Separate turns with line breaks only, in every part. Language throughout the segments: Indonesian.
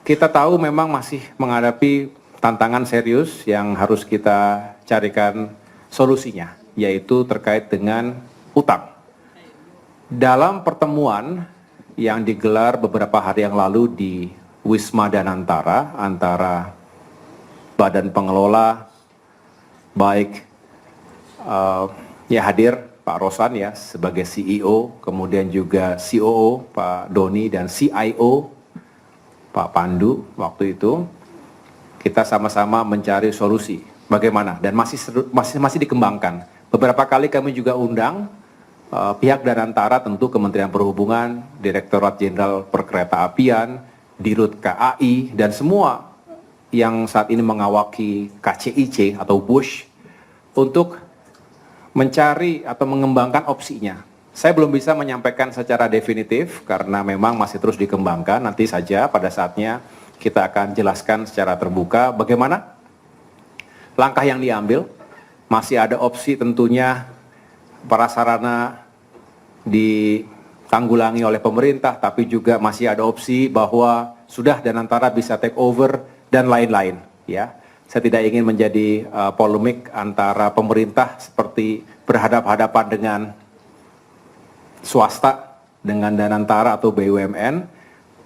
Kita tahu memang masih menghadapi tantangan serius yang harus kita carikan solusinya, yaitu terkait dengan utang. Dalam pertemuan yang digelar beberapa hari yang lalu di Wisma Danantara antara Badan Pengelola, baik hadir Pak Rosan ya sebagai CEO, kemudian juga COO Pak Doni dan CIO Pak Pandu waktu itu, kita sama-sama mencari solusi bagaimana dan masih dikembangkan. Beberapa kali kami juga undang pihak Danantara, tentu Kementerian Perhubungan, Direktorat Jenderal Perkeretaapian, Dirut KAI, dan semua yang saat ini mengawaki KCIC atau Bush untuk mencari atau mengembangkan opsinya. Saya belum bisa menyampaikan secara definitif karena memang masih terus dikembangkan. Nanti saja pada saatnya kita akan jelaskan secara terbuka bagaimana langkah yang diambil. Masih ada opsi tentunya prasarana ditanggulangi oleh pemerintah, tapi juga masih ada opsi bahwa sudah Danantara bisa take over dan lain-lain. Ya, saya tidak ingin menjadi polemik antara pemerintah seperti berhadap-hadapan dengan swasta dengan Danantara atau BUMN,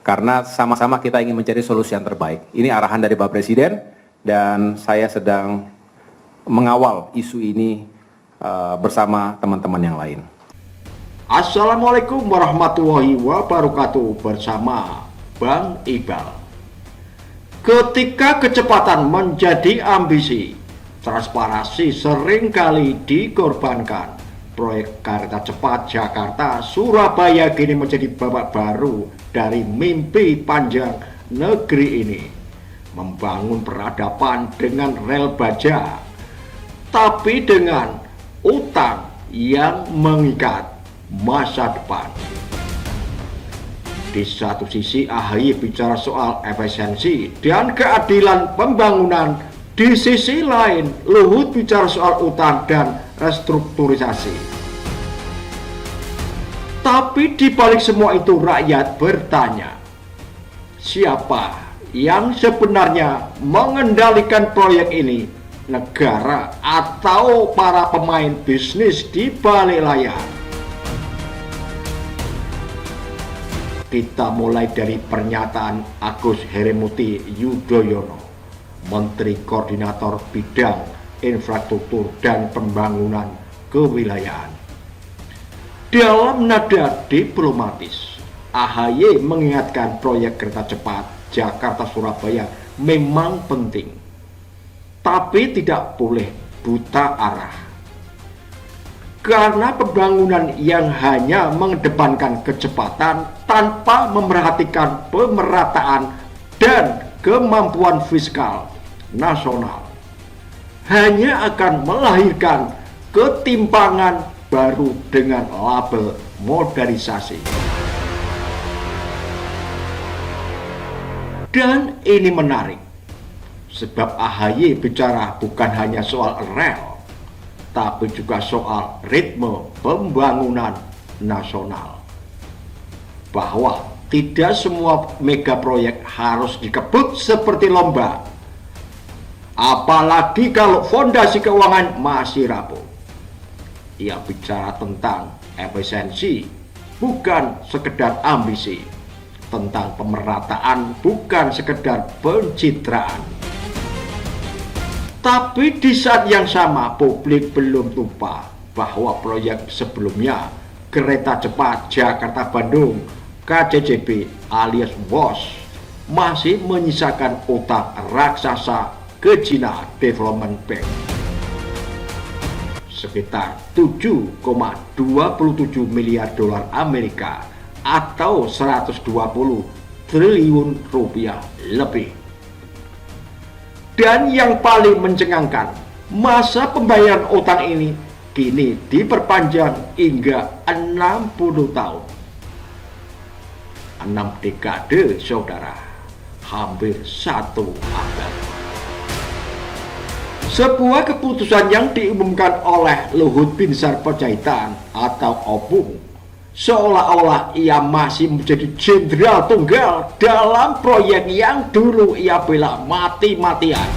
karena sama-sama kita ingin mencari solusi yang terbaik. Ini arahan dari Pak Presiden dan saya sedang mengawal isu ini bersama teman-teman yang lain.
Assalamualaikum warahmatullahi wabarakatuh, bersama Bang Iqbal. Ketika kecepatan menjadi ambisi, transparansi seringkali dikorbankan. Proyek kereta cepat Jakarta-Surabaya kini menjadi babak baru dari mimpi panjang negeri ini. Membangun peradaban dengan rel baja, tapi dengan utang yang mengikat masa depan. Di satu sisi AHY bicara soal efisiensi dan keadilan pembangunan, di sisi lain Luhut bicara soal utang dan restrukturisasi. Tapi di balik semua itu rakyat bertanya, siapa yang sebenarnya mengendalikan proyek ini? Negara atau para pemain bisnis di balik layar? Kita mulai dari pernyataan Agus Harimurti Yudhoyono, Menteri Koordinator Bidang Infrastruktur dan Pembangunan Kewilayahan. Dalam nada diplomatis, AHY mengingatkan proyek kereta cepat Jakarta-Surabaya memang penting, tapi tidak boleh buta arah. Karena pembangunan yang hanya mengedepankan kecepatan tanpa memerhatikan pemerataan dan kemampuan fiskal nasional hanya akan melahirkan ketimpangan baru dengan label modernisasi. Dan ini menarik, sebab AHY bicara bukan hanya soal rel, tapi juga soal ritme pembangunan nasional. Bahwa tidak semua mega proyek harus dikebut seperti lomba, apalagi kalau fondasi keuangan masih rapuh. Ia bicara tentang efisiensi, bukan sekedar ambisi, tentang pemerataan, bukan sekedar pencitraan. Tapi di saat yang sama, publik belum lupa bahwa proyek sebelumnya, kereta cepat Jakarta-Bandung, KCJB alias WOS, masih menyisakan utang raksasa ke China Development Bank sekitar 7,27 miliar dolar Amerika atau 120 triliun rupiah lebih. Dan yang paling mencengangkan, masa pembayaran utang ini kini diperpanjang hingga 60 tahun. 6 dekade, saudara, hampir 1 abad. Sebuah keputusan yang diumumkan oleh Luhut Binsar Panjaitan atau Opung seolah-olah ia masih menjadi jenderal tunggal dalam proyek yang dulu ia bela mati-matian.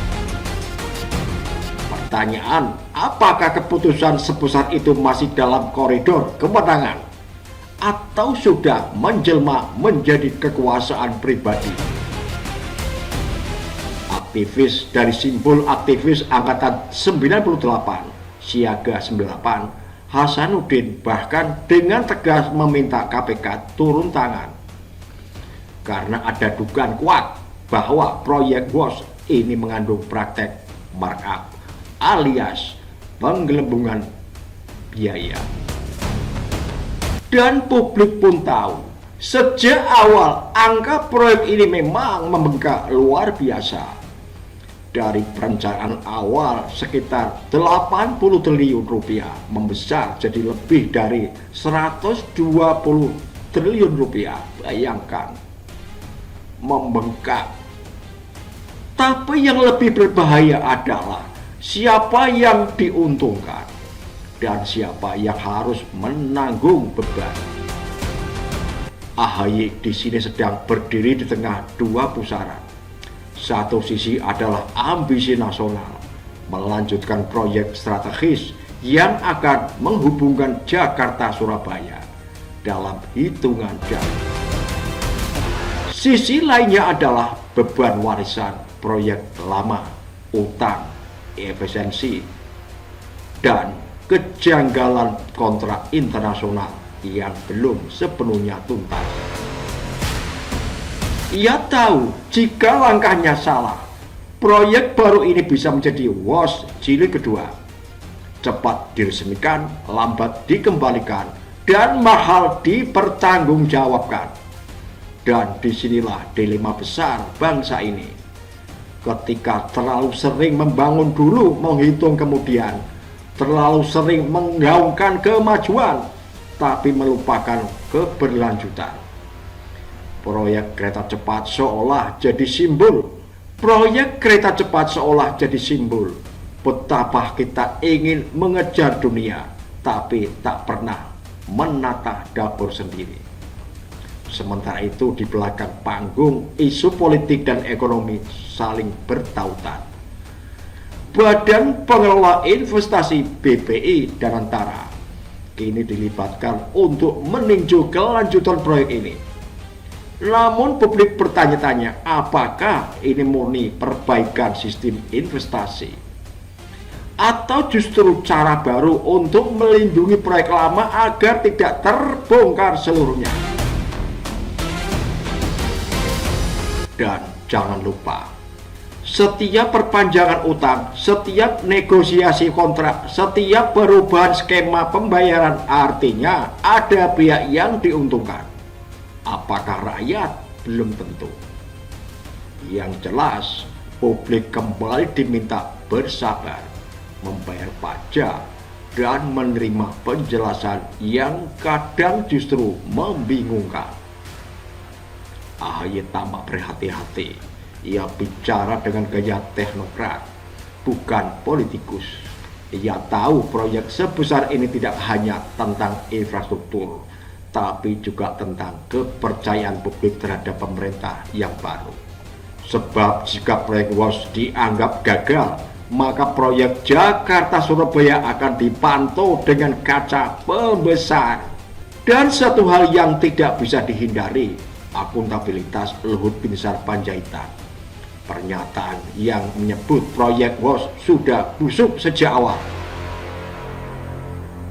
Pertanyaan, apakah keputusan sebesar itu masih dalam koridor kewenangan atau sudah menjelma menjadi kekuasaan pribadi? Aktivis dari Simbol Aktivis Angkatan 98, Siaga 98, Hasanuddin bahkan dengan tegas meminta KPK turun tangan karena ada dugaan kuat bahwa proyek WOS ini mengandung praktek markup alias penggelembungan biaya. Dan publik pun tahu, sejak awal angka proyek ini memang membengkak luar biasa. Dari perencanaan awal sekitar 80 triliun rupiah membesar jadi lebih dari 120 triliun rupiah. Bayangkan, membengkak. Tapi yang lebih berbahaya adalah siapa yang diuntungkan dan siapa yang harus menanggung beban. AHY di sini sedang berdiri di tengah dua pusaran. Satu sisi adalah ambisi nasional, melanjutkan proyek strategis yang akan menghubungkan Jakarta-Surabaya dalam hitungan jam. Sisi lainnya adalah beban warisan proyek lama, utang, efisiensi, dan kejanggalan kontrak internasional yang belum sepenuhnya tuntas. Ia tahu jika langkahnya salah, proyek baru ini bisa menjadi WOS jilid kedua. Cepat diresmikan, lambat dikembalikan, dan mahal dipertanggungjawabkan. Dan disinilah dilema besar bangsa ini. Ketika terlalu sering membangun dulu, menghitung kemudian, terlalu sering menggaungkan kemajuan, tapi melupakan keberlanjutan. Proyek kereta cepat seolah jadi simbol. Proyek kereta cepat seolah jadi simbol betapa kita ingin mengejar dunia, tapi tak pernah menata dapur sendiri. Sementara itu di belakang panggung isu politik dan ekonomi saling bertautan. Badan Pengelola Investasi BPI dan Antara kini dilibatkan untuk meninjau kelanjutan proyek ini. Namun publik bertanya-tanya, apakah ini murni perbaikan sistem investasi atau justru cara baru untuk melindungi proyek lama agar tidak terbongkar seluruhnya. Dan jangan lupa, setiap perpanjangan utang, setiap negosiasi kontrak, setiap perubahan skema pembayaran artinya ada pihak yang diuntungkan. Apakah rakyat? Belum tentu. Yang jelas, publik kembali diminta bersabar, membayar pajak, dan menerima penjelasan yang kadang justru membingungkan. AHY tampak berhati-hati. Ia bicara dengan gaya teknokrat, bukan politikus. Ia tahu proyek sebesar ini tidak hanya tentang infrastruktur, tapi juga tentang kepercayaan publik terhadap pemerintah yang baru. Sebab jika proyek WOS dianggap gagal, maka proyek Jakarta-Surabaya akan dipantau dengan kaca pembesar. Dan satu hal yang tidak bisa dihindari, akuntabilitas Luhut Binsar Panjaitan. Pernyataan yang menyebut proyek WOS sudah busuk sejak awal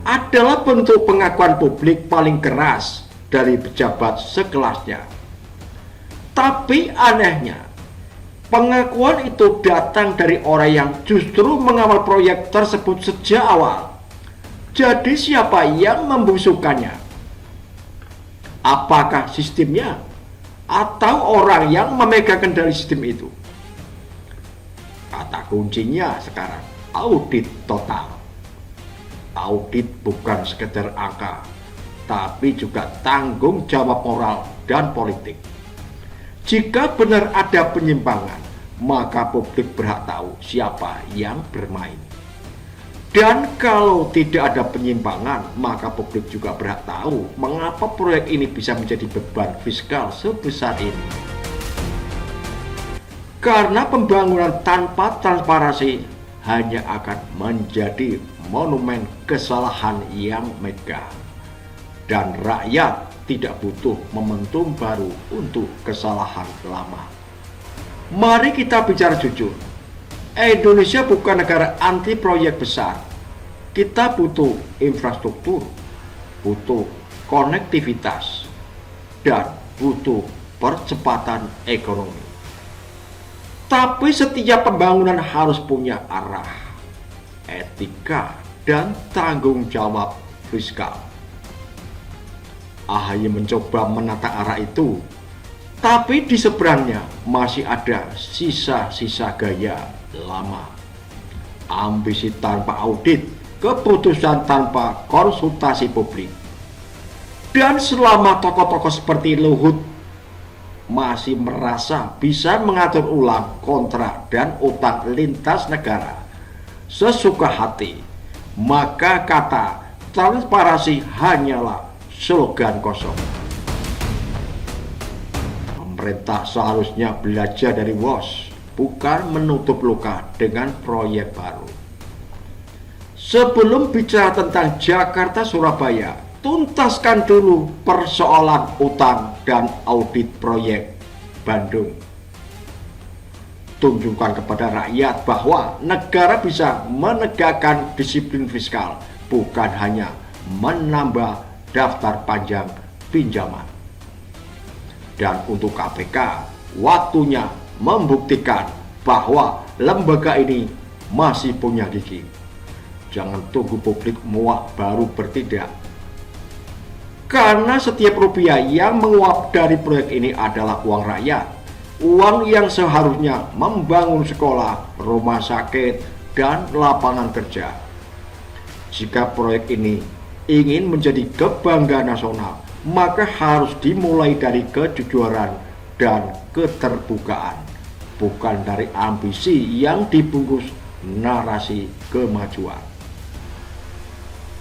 adalah bentuk pengakuan publik paling keras dari pejabat sekelasnya. Tapi anehnya, pengakuan itu datang dari orang yang justru mengawal proyek tersebut sejak awal. Jadi siapa yang membusukkannya? Apakah sistemnya atau orang yang memegang kendali sistem itu? Kata kuncinya sekarang, audit total. Audit bukan sekedar angka, tapi juga tanggung jawab moral dan politik. Jika benar ada penyimpangan, maka publik berhak tahu siapa yang bermain. Dan kalau tidak ada penyimpangan, maka publik juga berhak tahu mengapa proyek ini bisa menjadi beban fiskal sebesar ini. Karena pembangunan tanpa transparansi hanya akan menjadi monumen kesalahan yang megah. Dan rakyat tidak butuh momentum baru untuk kesalahan lama. Mari kita bicara jujur. Indonesia bukan negara anti proyek besar. Kita butuh infrastruktur, butuh konektivitas, dan butuh percepatan ekonomi. Tapi setiap pembangunan harus punya arah, etika, dan tanggung jawab fiskal. AHY mencoba menata arah itu, tapi di seberangnya masih ada sisa-sisa gaya lama. Ambisi tanpa audit, keputusan tanpa konsultasi publik. Dan selama tokoh-tokoh seperti Luhut masih merasa bisa mengatur ulang kontrak dan utang lintas negara sesuka hati, maka kata transparansi hanyalah slogan kosong. Pemerintah seharusnya belajar dari WOS, bukan menutup luka dengan proyek baru. Sebelum bicara tentang Jakarta-Surabaya, tuntaskan dulu persoalan utang dan audit proyek Bandung. Tunjukkan kepada rakyat bahwa negara bisa menegakkan disiplin fiskal, bukan hanya menambah daftar panjang pinjaman. Dan untuk KPK, waktunya membuktikan bahwa lembaga ini masih punya gigi. Jangan tunggu publik muak baru bertindak. Karena setiap rupiah yang menguap dari proyek ini adalah uang rakyat. Uang yang seharusnya membangun sekolah, rumah sakit, dan lapangan kerja. Jika proyek ini ingin menjadi kebanggaan nasional, maka harus dimulai dari kejujuran dan keterbukaan, bukan dari ambisi yang dibungkus narasi kemajuan.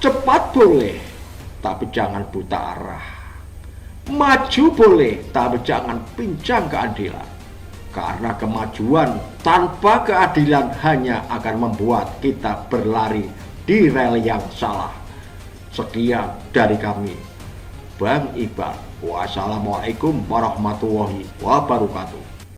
Cepat boleh, tapi jangan buta arah. Maju boleh, tapi jangan pincang keadilan. Karena kemajuan tanpa keadilan hanya akan membuat kita berlari di rel yang salah. Sekian dari kami, Bang Iqbal. Wassalamualaikum warahmatullahi wabarakatuh.